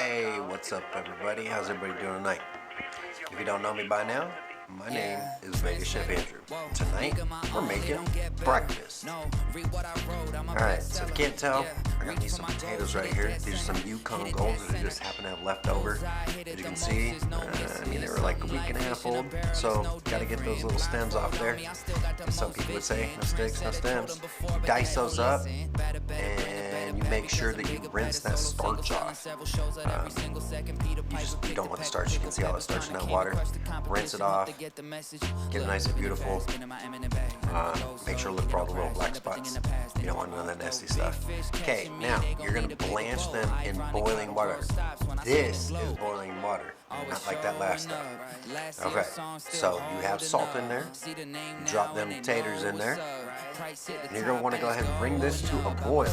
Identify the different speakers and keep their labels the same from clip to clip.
Speaker 1: Hey, what's up everybody? How's everybody doing tonight? If you don't know me by now, my name is Vegas Chef Andrew. Tonight, we're making breakfast. Alright, so if you can't tell, I got me some potatoes right here. These are some Yukon Golds that I just happen to have left over. As you can see, they were like a week and a half old, so gotta get those little stems off there. As some people would say, no sticks, no stems. Dice those up, and you make sure that you rinse that starch off. You don't want the starch. You can see all the starch in that water. Rinse it off, get it nice and beautiful. Make sure to look for all the little black spots. You don't want none of that nasty stuff. Okay, now you're going to blanch them in boiling water. This is boiling water, not like that last stuff. Okay, so you have salt in there. You drop them taters in there. And you're going to want to go ahead and bring this to a boil.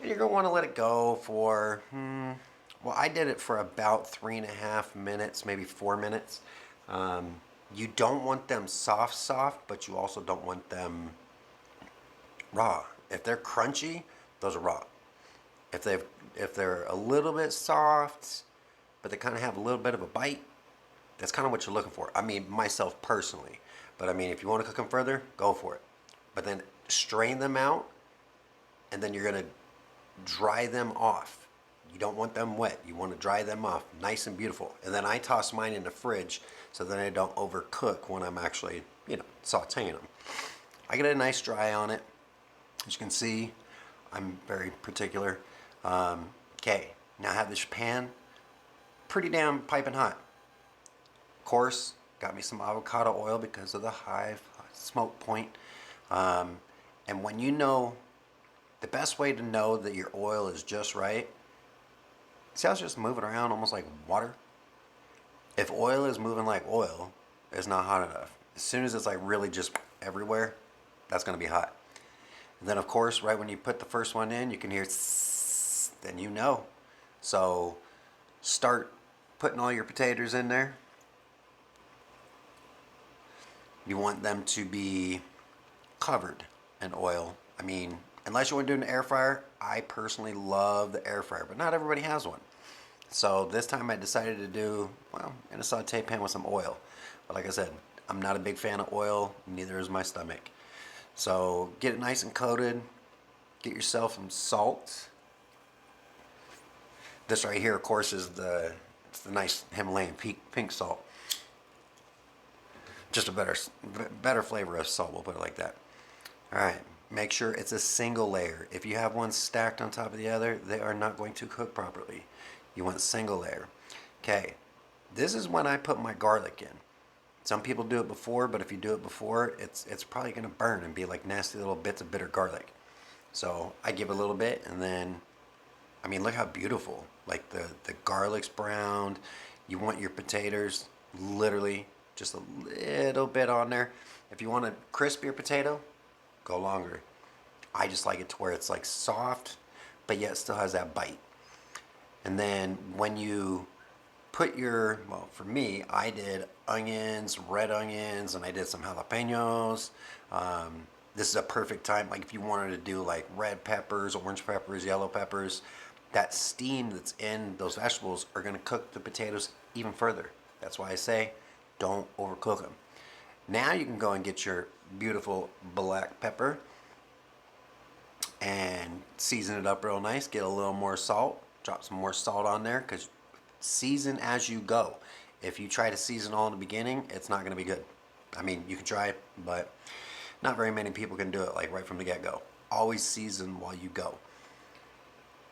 Speaker 1: And you're going to want to let it go for, well, I did it for about 3.5 minutes, maybe 4 minutes. You don't want them soft, but you also don't want them raw. If they're crunchy, those are raw. If they're a little bit soft, but they kind of have a little bit of a bite, that's kind of what you're looking for. I mean, myself personally. But I mean, if you want to cook them further, go for it. But then strain them out, and then you're going to dry them off. You don't want them wet. You want to dry them off nice and beautiful. And then I toss mine in the fridge so that I don't overcook when I'm actually, sauteing them. I get a nice dry on it. As you can see, I'm very particular. Okay, now I have this pan pretty damn piping hot. Of course, got me some avocado oil because of the high smoke point. And when the best way to know that your oil is just right, see how it's just moving around almost like water? If oil is moving like oil, it's not hot enough. As soon as it's like really just everywhere, that's going to be hot. And then of course, right when you put the first one in, you can hear tss, then you know. So start putting all your potatoes in there. You want them to be covered in oil. I mean, unless you want to do an air fryer, I personally love the air fryer, but not everybody has one. So this time I decided to do, in a saute pan with some oil. But like I said, I'm not a big fan of oil, neither is my stomach. So get it nice and coated. Get yourself some salt. This right here, of course, is the nice Himalayan pink salt. Just a better flavor of salt, we'll put it like that. Alright, make sure it's a single layer. If you have one stacked on top of the other, they are not going to cook properly. You want single layer. Okay, this is when I put my garlic in. Some people do it before, but if you do it before, it's probably going to burn and be like nasty little bits of bitter garlic. So I give a little bit, and then, I mean, look how beautiful. Like the garlic's browned. You want your potatoes literally just a little bit on there. If you want a crispier potato, go longer. I just like it to where it's like soft, but yet still has that bite. And then when you put for me, I did onions, red onions, and I did some jalapeños. This is a perfect time, like if you wanted to do like red peppers, orange peppers, yellow peppers, that steam that's in those vegetables are going to cook the potatoes even further. That's why I say don't overcook them. Now you can go and get your beautiful black pepper and season it up real nice. Get a little more salt. Drop some more salt on there, because season as you go. If you try to season all in the beginning, it's not going to be good. I mean, you can try it, but not very many people can do it like right from the get-go. Always season while you go.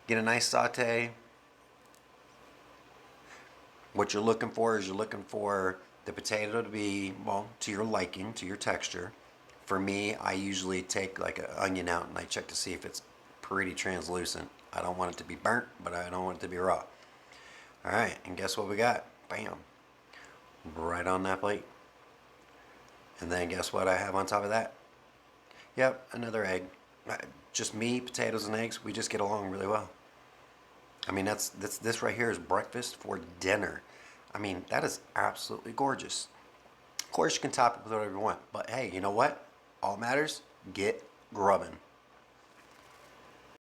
Speaker 1: Get a nice saute. What you're looking for is you're looking for the potato to be, to your liking, to your texture. For me, I usually take like an onion out and I check to see if it's pretty translucent. I don't want it to be burnt, but I don't want it to be raw. Alright, and guess what we got? Bam. Right on that plate. And then guess what I have on top of that? Yep, another egg. Just me, potatoes, and eggs. We just get along really well. I mean, this right here is breakfast for dinner. I mean, that is absolutely gorgeous. Of course, you can top it with whatever you want. But hey, you know what? All that matters, get grubbing.